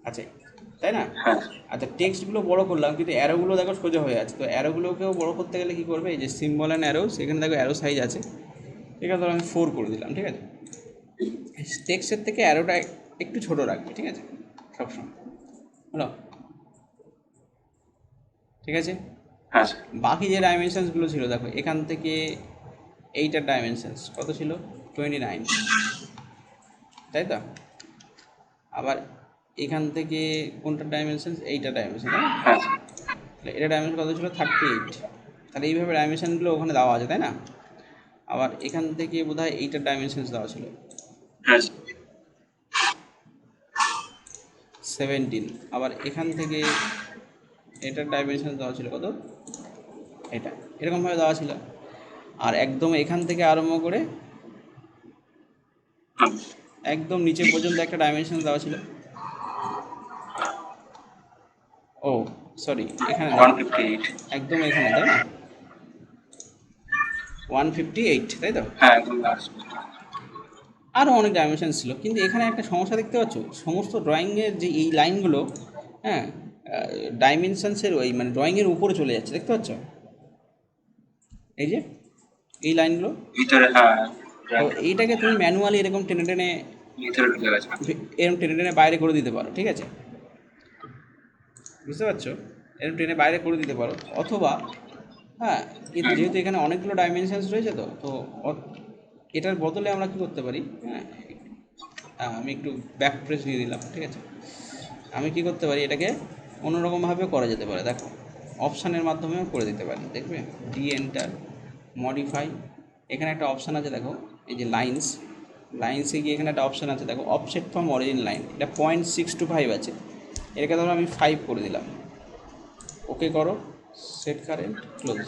আচ্ছা, তাই না? আচ্ছা, টেক্সটগুলো বড় করলাম কিন্তু অ্যারোগুলো দেখো সোজা হয়ে আছে। তো অ্যারোগুলোকেও বড় করতে গেলে কী করবে, এই যে সিম্বল অ্যান্ড অ্যারো, সেখানে দেখো অ্যারো সাইজ আছে, এখানে ধরো আমি 4 করে দিলাম, ঠিক আছে? টেক্সটের থেকে অ্যারোটা একটু ছোট রাখবে, ঠিক আছে, সবসময়, হলো? ঠিক আছে। বাকি যে ডাইমেনশনসগুলো ছিল দেখো, এখান থেকে এইটার ডাইমেনশনস কত ছিল, 29, তাই তো? আবার এখান থেকে কোনটার ডাইমেনশনস, এইটা ডাইমেনশন, তাহলে এটা ডাইমেনশন কত ছিল, 38। তাহলে এইভাবে ডাইমেনশনগুলো ওখানে দেওয়া আছে, তাই না? আবার এখান থেকে বোধহয় এইটার ডাইমেনশনস দেওয়া ছিল 17। আবার এখান থেকে এটার ডাইমেনশন দেওয়া ছিল কত, এটা এরকমভাবে দেওয়া ছিল। আর একদম এখান থেকে আরম্ভ করে একদম নিচে পর্যন্ত একটা ডাইমেনশন দেওয়া ছিল। ও সরি, এখানে না, একদম এখানে, তাই না? 158, তাই তো? আরও অনেক ডাইমেনশন ছিল, কিন্তু এখানে একটা সমস্যা দেখতে পাচ্ছ, সমস্ত ড্রয়িংয়ের যে এই লাইনগুলো, হ্যাঁ, ডাইমেনশনসের ওই মানে ড্রয়িংয়ের উপরে চলে যাচ্ছে, দেখতে পাচ্ছ? এই যে এই লাইনগুলো
ভিতরে,
তো এইটাকে তুমি ম্যানুয়ালি এরকম টেনে টেনে এরকম টেনে টেনে বাইরে করে দিতে পারো, ঠিক আছে? বুঝতে পারছো? এরকম টেনে বাইরে করে দিতে পারো, অথবা হ্যাঁ, যেহেতু এখানে অনেকগুলো ডাইমেনশনস রয়েছে, তো তো এটার বদলে আমরা কী করতে পারি, হ্যাঁ, আমি একটু ব্যাক প্রেস দিয়ে দিলাম, ঠিক আছে? আমি কি করতে পারি, এটাকে অন্যরকমভাবেও করা যেতে পারে, দেখো অপশানের মাধ্যমেও করে দিতে পারি, দেখবে ডি এন্টার মডিফাই, এখানে একটা অপশান আছে দেখো, এই যে লাইন্সে গিয়ে এখানে একটা অপশান আছে দেখো, অফসেট ফ্রম অরিজিন লাইন, এটা 0.625 আছে, এটাকে ধরো আমি 5 করে দিলাম, ওকে করো, সেট কারেন্ট, ক্লোজ,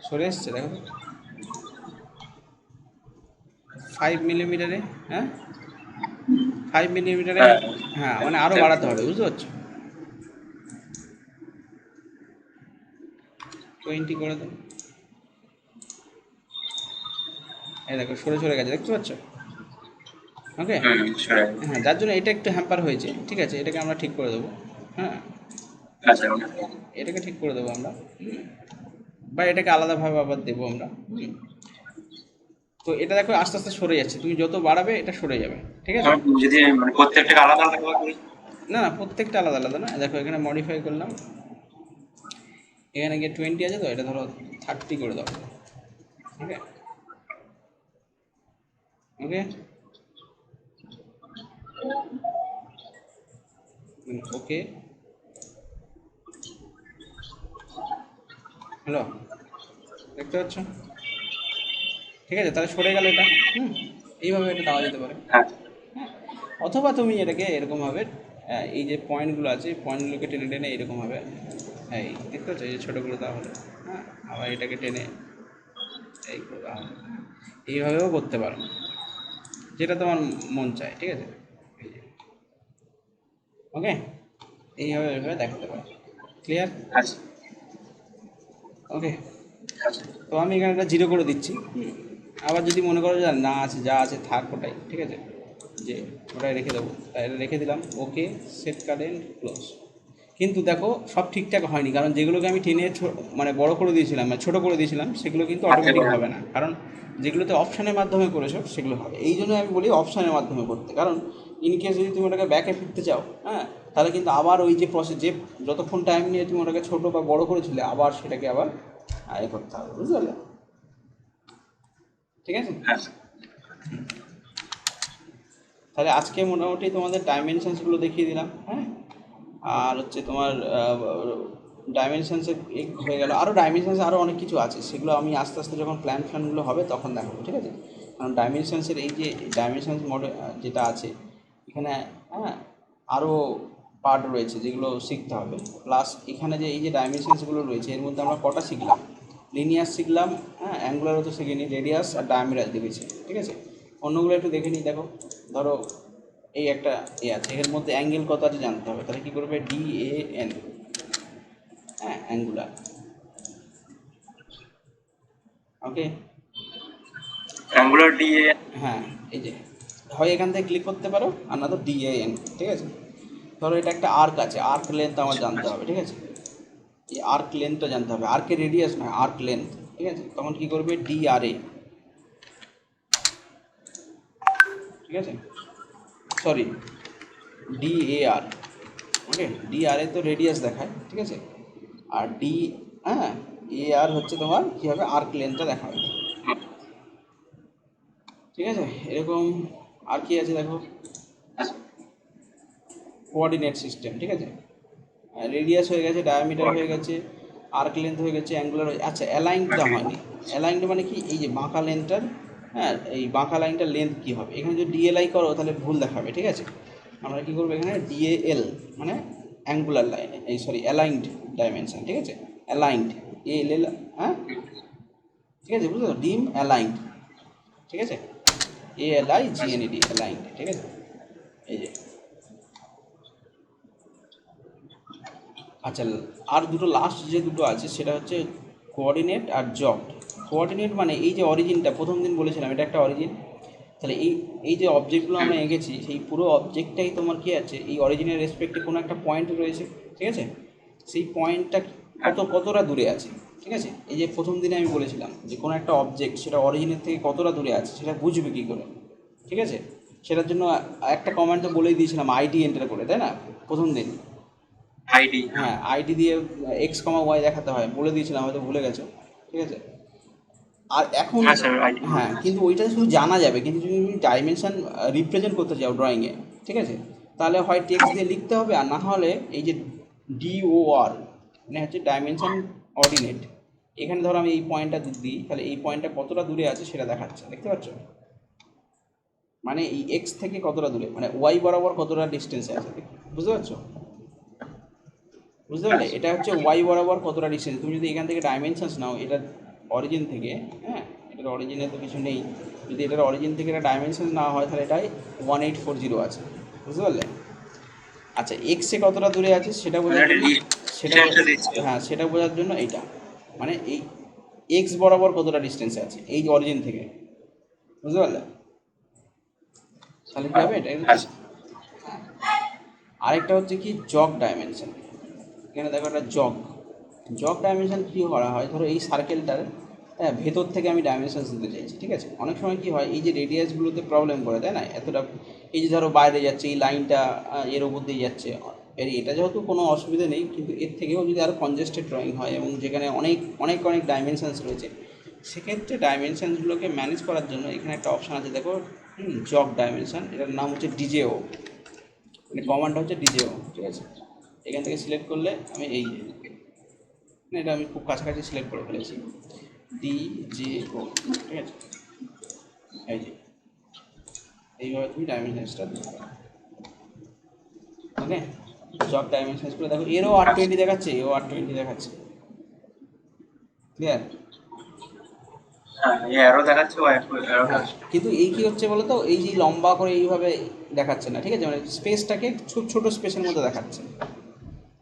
সরে এসছে দেখো 5 মিলিমিটারে, হ্যাঁ 5 মিলিমিটারে, হ্যাঁ মানে আরও বাড়াতে হবে, বুঝতে পারছো? 20 করে দাও, এই দেখো সরে সরে গেছে, দেখতে পাচ্ছ? ওকে, হ্যাঁ, যার জন্য এটা একটু হ্যাম্পার হয়েছে, ঠিক আছে, এটাকে আমরা ঠিক করে দেবো, হ্যাঁ, এটাকে ঠিক করে দেবো আমরা, বা এটাকে আলাদাভাবে আবার দেবো আমরা। তো এটা দেখো আস্তে আস্তে সরে যাচ্ছে, তুমি যত বাড়াবে এটা সরে যাবে, ঠিক আছে?
যদি মানে প্রত্যেকটা আলাদা আলাদা করি,
না না, প্রত্যেকটা আলাদা আলাদা না, দেখো এখানে মডিফাই করলাম, এখানে গিয়ে 20 আছে, তো এটা ধরো 30 করে দাও, ওকে ওকে ওকে, হ্যালো, দেখতে পাচ্ছ? ঠিক আছে, তাহলে সরে গেল এটা, এইভাবে এটা দেওয়া যেতে পারে, হ্যাঁ। অথবা তুমি এটাকে এরকমভাবে এই যে পয়েন্টগুলো আছে, এই পয়েন্টগুলোকে টেনে টেনে এরকমভাবে, এই দেখতে পাচ্ছ, এই যে ছোটো করে দেওয়া হলো, হ্যাঁ, আবার এটাকে টেনে এই করে দেওয়া হলো, এইভাবেও করতে পারো, যেটা তোমার মন চায়, ঠিক আছে? ওকে, এইভাবে এইভাবে দেখাতে পারো, ক্লিয়ার? ওকে, তো আমি এখানে একটা 0 করে দিচ্ছি, আবার যদি মনে করো যে না আছে, যা আছে থাক ওটাই, ঠিক আছে, যে ওটাই রেখে দেবো, তাই এটা রেখে দিলাম, ওকে, সেট কারেন্ট, ক্লোজ। কিন্তু দেখো সব ঠিকঠাক হয়নি, কারণ যেগুলোকে আমি টেনে মানে বড় করে দিয়েছিলাম, মানে ছোটো করে দিয়েছিলাম, সেগুলো কিন্তু অটোমেটিক হবে না, কারণ যেগুলোতে অপশানের মাধ্যমে করেছো সেগুলো হবে। এই জন্য আমি বলি অপশানের মাধ্যমে করতে, কারণ ইনকেস যদি তুমি ওটাকে ব্যাকে ফিরতে চাও, হ্যাঁ, তাহলে কিন্তু আবার ওই যে প্রসেস, যে যতক্ষণ টাইম নিয়ে তুমি ওটাকে ছোটো বা বড়ো করেছিলে, আবার সেটাকে আবার করতে হবে, বুঝতে পারলে? ঠিক আছে?
হ্যাঁ
তাহলে আজকে মোটামুটি তোমাদের ডাইমেনশনসগুলো দেখিয়ে দিলাম, হ্যাঁ। আর হচ্ছে তোমার ডাইমেনশনসের হয়ে গেল, আরও ডাইমেনশনস আরও অনেক কিছু আছে, সেগুলো আমি আস্তে আস্তে যখন প্ল্যানগুলো হবে তখন দেখাবো, ঠিক আছে? কারণ ডাইমেনশনসের এই যে ডাইমেনশনস মডেল যেটা আছে এখানে, হ্যাঁ, আরও পার্ট রয়েছে যেগুলো শিখতে হবে। প্লাস এখানে যে এই যে ডাইমেনশনসগুলো রয়েছে এর মধ্যে আমরা কটা শিখলাম, লিনিয়ার শিখলাম, হ্যাঁ, অ্যাঙ্গুলারও তো শিখিনি, রেডিয়াস আর ডায়ামিটার দেখেছি, ঠিক আছে? অন্যগুলো একটু দেখে নিই। দেখো, ধরো এই একটা আছে, এর মধ্যে অ্যাঙ্গেল কত আছে জানতে হবে, তাহলে কী করবে, DAN, হ্যাঁ, অ্যাঙ্গুলার, ওকে।
Angular DA.
হ্যাঁ, এই যে হয় এখান থেকে ক্লিক করতে পারো, আর না তো DAN, ঠিক আছে? ধরো এটা একটা আর্ক আছে, আর্ক লেন্থ আমার জানতে হবে, ঠিক আছে? এই আর্ক লেন্থটা জানতে হবে, আর্কের রেডিয়াস নয়, আর্ক লেন্থ, ঠিক আছে? তখন কী করবে, DRA, ঠিক আছে, সরি, DAR, ওকে। DRA তো রেডিয়াস দেখায়, ঠিক আছে? আর হ্যাঁ, AR হচ্ছে তোমার কী হবে, আর্ক লেন্থটা দেখাবে, ঠিক আছে? এরকম আর কি আছে দেখো, কোঅর্ডিনেট সিস্টেম, ঠিক আছে? রেডিয়াস হয়ে গেছে, ডায়ামিটার হয়ে গেছে, আর্ক লেন্থ হয়ে গেছে, অ্যাঙ্গুলার হয়ে, আচ্ছা অ্যালাইনটা হয়নি। অ্যালাইনড মানে কি, এই যে বাঁকা লেন্থটার, হ্যাঁ, এই বাঁকা লাইনটার লেন্থ কী হবে, এখানে যদি DLI করো তাহলে ভুল দেখাবে, ঠিক আছে? আমরা কী করবো এখানে, DAL মানে অ্যাঙ্গুলার লাইন, এই সরি অ্যালাইনড ডাইমেনশন, ঠিক আছে? অ্যালাইনড, ALL, হ্যাঁ, ঠিক আছে, বুঝলো তো, ডিম অ্যালাইনড, ঠিক আছে? ALIGNED, অ্যালাইনড, ঠিক আছে? এই যে, আচ্ছা, আর দুটো লাস্ট যে দুটো আছে সেটা হচ্ছে কোঅর্ডিনেট আর জব। কোঅর্ডিনেট মানে এই যে অরিজিনটা প্রথম দিন বলেছিলাম, এটা একটা অরিজিন। তাহলে এই এই যে অবজেক্টগুলো আমরা এঁকেছি সেই পুরো অবজেক্টটাই তোমার কী আছে, এই অরিজিনের রেসপেক্টে কোনো একটা পয়েন্ট রয়েছে, ঠিক আছে? সেই পয়েন্টটা কতটা দূরে আছে, ঠিক আছে? এই যে প্রথম দিনে আমি বলেছিলাম যে কোনো একটা অবজেক্ট সেটা অরিজিনের থেকে কতটা দূরে আছে সেটা বুঝবে কী করে, ঠিক আছে? সেটার জন্য একটা কমান্ড তো বলেই দিয়েছিলাম, আইডি এন্টার করে, তাই না, প্রথম দিন?
আইডি।
হ্যাঁ, আইডি দিয়ে X, Y দেখাতে হয়, বলে দিয়েছিলাম, হয়তো ভুলে গেছো, ঠিক আছে? আর এখন,
হ্যাঁ স্যার আইডি।
হ্যাঁ, কিন্তু ওইটা শুধু জানা যাবে, কিন্তু যদি তুমি ডাইমেনশন রিপ্রেজেন্ট করতে চাও ড্রয়িংয়ে, ঠিক আছে, তাহলে হয় টেক্সট দিয়ে লিখতে হবে, আর না হলে এই যে DOR মানে হচ্ছে ডাইমেনশন অর্ডিনেট, এখানে ধরো আমি এই পয়েন্টটা দিই, তাহলে এই পয়েন্টটা কতটা দূরে আছে সেটা দেখাচ্ছে, দেখতে পাচ্ছ? মানে এই X থেকে কতটা দূরে, মানে Y বরাবর কতটা ডিস্টেন্সে আছে, বুঝতে পারছো? বুঝতে পারলে, এটা হচ্ছে ওয়াই বরাবর কতটা ডিস্টেন্স। তুমি যদি এখান থেকে ডাইমেনশনস নাও এটার অরিজিন থেকে, হ্যাঁ, এটার অরিজিনে তো কিছু নেই, যদি এটার অরিজিন থেকে এটা ডাইমেনশনস না হয় তাহলে এটাই 1840 আছে, বুঝতে পারলে? আচ্ছা, এক্সে কতটা দূরে আছে সেটা বোঝার জন্য, সেটা, হ্যাঁ, সেটা বোঝার জন্য এইটা, মানে এই এক্স বরাবর কতটা ডিস্টেন্সে আছে এই অরিজিন থেকে, বুঝতে পারলে? তাহলে কী হবে, এটা আরেকটা হচ্ছে কি, জগ ডাইমেনশন। এখানে দেখো একটা জগ ডাইমেনশন কী করা হয়, ধরো এই সার্কেলটার, হ্যাঁ, ভেতর থেকে আমি ডাইমেনশন দিতে চাইছি, ঠিক আছে? অনেক সময় কী হয়, এই যে রেডিয়াসগুলোতে প্রবলেম করে, তাই না, এতটা, এই যে ধরো বাইরে যাচ্ছে এই লাইনটা, এর ওপর দিয়ে যাচ্ছে, এটা যেহেতু কোনো অসুবিধা নেই, কিন্তু এর থেকেও যদি আরও কনজেস্টেড ড্রয়িং হয় এবং যেখানে অনেক অনেক অনেক ডাইমেনশনস রয়েছে, সেক্ষেত্রে ডাইমেনশনসগুলোকে ম্যানেজ করার জন্য এখানে একটা অপশান আছে, দেখো, জগ ডাইমেনশন, এটার নাম হচ্ছে DJO, মানে কমান্ড হচ্ছে DJO, ঠিক আছে? এখান থেকে সিলেক্ট করলে আমি এই, এটা আমি খুব কাছাকাছি সিলেক্ট করে ফেলেছি, DJO, ঠিক আছে? এই যে এইভাবে তুমি ডাইমেনশনসটা দিতে পারো, ওকে। জব ডাইমেনশনসগুলো দেখো, এরও 820 দেখাচ্ছে, এও 820 দেখাচ্ছে, ক্লিয়ার?
হ্যাঁ এরো দেখাচ্ছে ও এরোটা।
হ্যাঁ, কিন্তু এই কী হচ্ছে বলো তো, এই যে লম্বা করে এইভাবে দেখাচ্ছে না, ঠিক আছে, মানে স্পেসটাকে ছোট ছোট স্পেসের মধ্যে দেখাচ্ছে।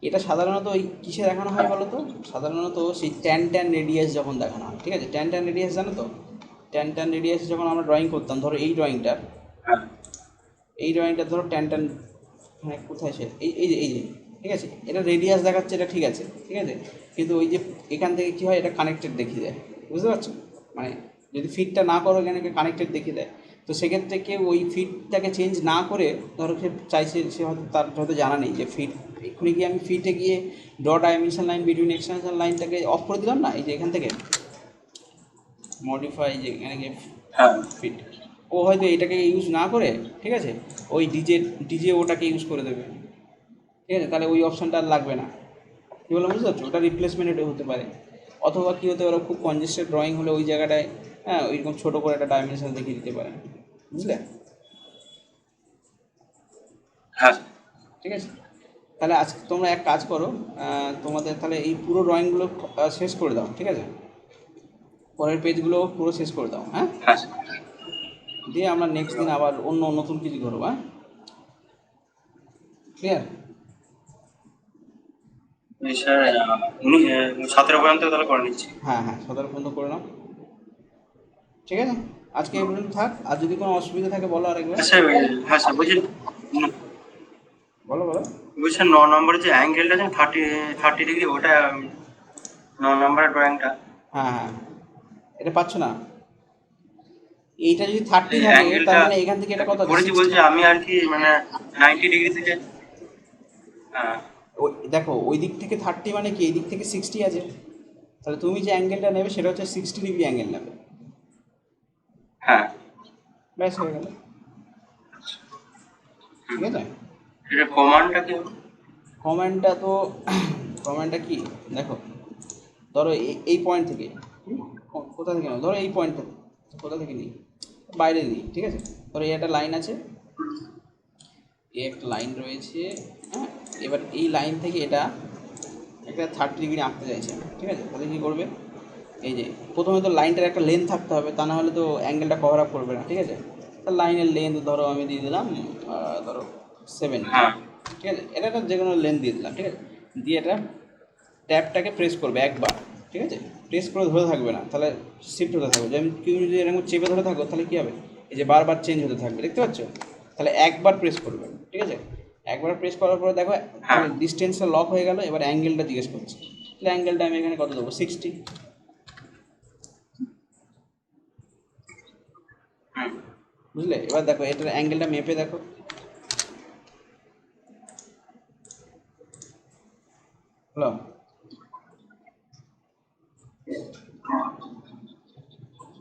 এটা সাধারণত ওই কিসে দেখানো হয় বলো তো, সাধারণত সেই ট্যান রেডিয়াস যখন দেখানো হয়, ঠিক আছে? ট্যান রেডিয়াস জানো তো, ট্যান রেডিয়াস যখন আমরা ড্রয়িং করতাম, ধরো এই ড্রয়িংটার, এই ড্রয়িংটা ধরো ট্যান, হ্যাঁ, কোথায় সে, এই যে, ঠিক আছে, এটা রেডিয়াস দেখাচ্ছে, এটা ঠিক আছে, ঠিক আছে, কিন্তু ওই যে এখান থেকে কী হয়, এটা কানেক্টেড দেখিয়ে দেয়, বুঝতে পারছো? মানে যদি ফিটটা না করো এখানে কানেক্টেড দেখিয়ে দেয়, তো সেক্ষেত্রে কেউ ওই ফিটটাকে চেঞ্জ না করে, ধরো সে চাইছে, সে হয়তো তার হয়তো জানা নেই যে ফিট, এক্ষুনি গিয়ে আমি ফিটে গিয়ে ডাইমেনশন লাইন বিটুইন এক্সটেনশন লাইনটাকে অফ করে দিলাম না, এই যে এখান থেকে, মডিফাই যেখানে গিয়ে
হ্যাঁ
ফিট, ও হয়তো এটাকে ইউজ না করে, ঠিক আছে, ওই ডিজে ওটাকে ইউজ করে দেবে, ঠিক আছে, তাহলে ওই অপশানটা আর লাগবে না। কী বললাম বুঝতে পারছো? ওটা রিপ্লেসমেন্ট এটা হতে পারে। অথবা কী হতে পারে, খুব কনজেস্টেড ড্রয়িং হলে ওই জায়গাটায় হ্যাঁ ওইরকম ছোটো করে একটা ডাইমেনশন দেখিয়ে দিতে পারে, বুঝলে?
হ্যাঁ
ঠিক আছে, তাহলে আজকে তোমরা এক কাজ করো, তোমাদের তাহলে এই পুরো ড্রয়িংগুলো শেষ করে দাও, ঠিক আছে, পরের পেজগুলো পুরো শেষ করে দাও, হ্যাঁ,
হ্যাঁ
দিয়ে আমরা নেক্সট দিন আবার অন্য নতুন কিছু করবো, হ্যাঁ, ক্লিয়ার?
স্যার 17 পর্যন্ত তাহলে করে নিচ্ছি।
হ্যাঁ হ্যাঁ 17 পর্যন্ত করে নাও, ঠিক আছে, আজকে এই পর্যন্ত থাক, আর যদি কোনো অসুবিধা থাকে বলো আরেকবার।
হ্যাঁ স্যার হ্যাঁ স্যার বলছি
বলো বলো।
বলছেন 9 নম্বরের যে অ্যাঙ্গেলটা আছে 30 ডিগ্রি, ওটা 9 নম্বরের ড্রয়িংটা
হ্যাঁ হ্যাঁ, এটা পাচ্ছ না? এইটা যদি 30
এই
থাকে তার
অ্যাঙ্গেলটা
মানে এখান থেকে এটা কত আছে,
করেছি
60।
বলছি আমি আর কি মানে 90 ডিগ্রি থেকে। হ্যাঁ
ওই দেখো ওই দিক থেকে 30 মানে কি, এই দিক থেকে 60 আছে, তাহলে তুমি যে অ্যাঙ্গেলটা নেবে সেটা হচ্ছে 60 ডিগ্রি অ্যাঙ্গেল নেবে,
হ্যাঁ
ব্যাস হয়ে গেল, ঠিক আছে।
এটা কমান্ডটা কি হবে?
কমেন্টটা তো কমেন্টটা কি দেখো, ধরো এই পয়েন্ট থেকে, কোথা থেকে নাও, ধরো এই পয়েন্ট থেকে, কোথা থেকে নিই, বাইরে নিই, ঠিক আছে, ধরো এই একটা লাইন আছে, এই একটা লাইন রয়েছে, হ্যাঁ, এবার এই লাইন থেকে এটা একটা 30 ডিগ্রি আঁকতে চাইছে, ঠিক আছে, তাহলে কী করবে, এই যে প্রথমে তো লাইনটার একটা লেন্থ থাকতে হবে, তা না হলে তো অ্যাঙ্গেলটা কভার আপ করবে না, ঠিক আছে, তার লাইনের লেন্থ ধরো আমি দিয়ে দিলাম ধরো 7,
হ্যাঁ
ঠিক আছে, এটা একটা যে কোনো লেন্থ দিয়ে দিলাম, ঠিক আছে, দিয়ে এটা ট্যাপটাকে প্রেস করবে একবার, ঠিক আছে, প্রেস করে ধরে থাকবে না, তাহলে শিফট হতে থাকবে, যেমন কেউ যদি এরকম চেপে ধরে থাকো তাহলে কী হবে, এই যে বারবার চেঞ্জ হতে থাকবে, দেখতে পাচ্ছ, তাহলে একবার প্রেস করবে, ঠিক আছে, একবার প্রেস করার পরে দেখো
হ্যাঁ
ডিস্টেন্সটা লক হয়ে গেল, এবার অ্যাঙ্গেলটা জিজ্ঞেস করছে, তাহলে অ্যাঙ্গেলটা আমি এখানে কত দেবো, 60,
হুম
বুঝলে? এবার দেখো এটার অ্যাঙ্গেলটা মেপে দেখো, হলো,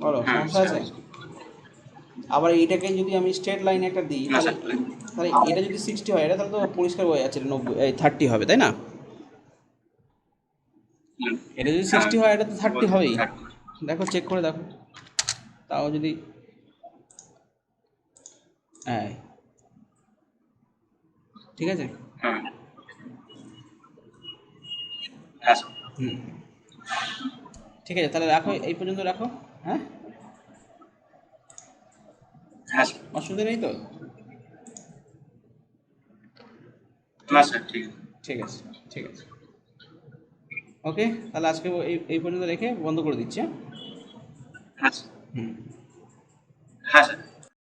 বলো
হুম
সমস্যা আছে? আবার এইটাকে যদি আমি স্ট্রেট লাইন একটা দিই,
না
তাহলে
স্যার
তাহলে এটা যদি 60 হয়, এটা তাহলে তো পরিষ্কার বোঝা যাচ্ছে 90 30 হবে, তাই না? এটা যদি 60 হয় এটা তো 30 হবেই, দেখো চেক করে দেখো, তাও যদি হ্যাঁ ঠিক আছে,
হুম হ্যাঁ স্যার
হুম ঠিক আছে, তাহলে রাখো, এই পর্যন্ত রাখো, হ্যাঁ,
হ্যাঁ স্যার
অসুবিধা নেই তো?
না স্যার ঠিক আছে।
ঠিক আছে, ঠিক আছে, ওকে, তাহলে আজকে এই পর্যন্ত রেখে বন্ধ করে দিচ্ছি, হ্যাঁ,
হ্যাঁ স্যার
হুম।
হ্যাঁ স্যার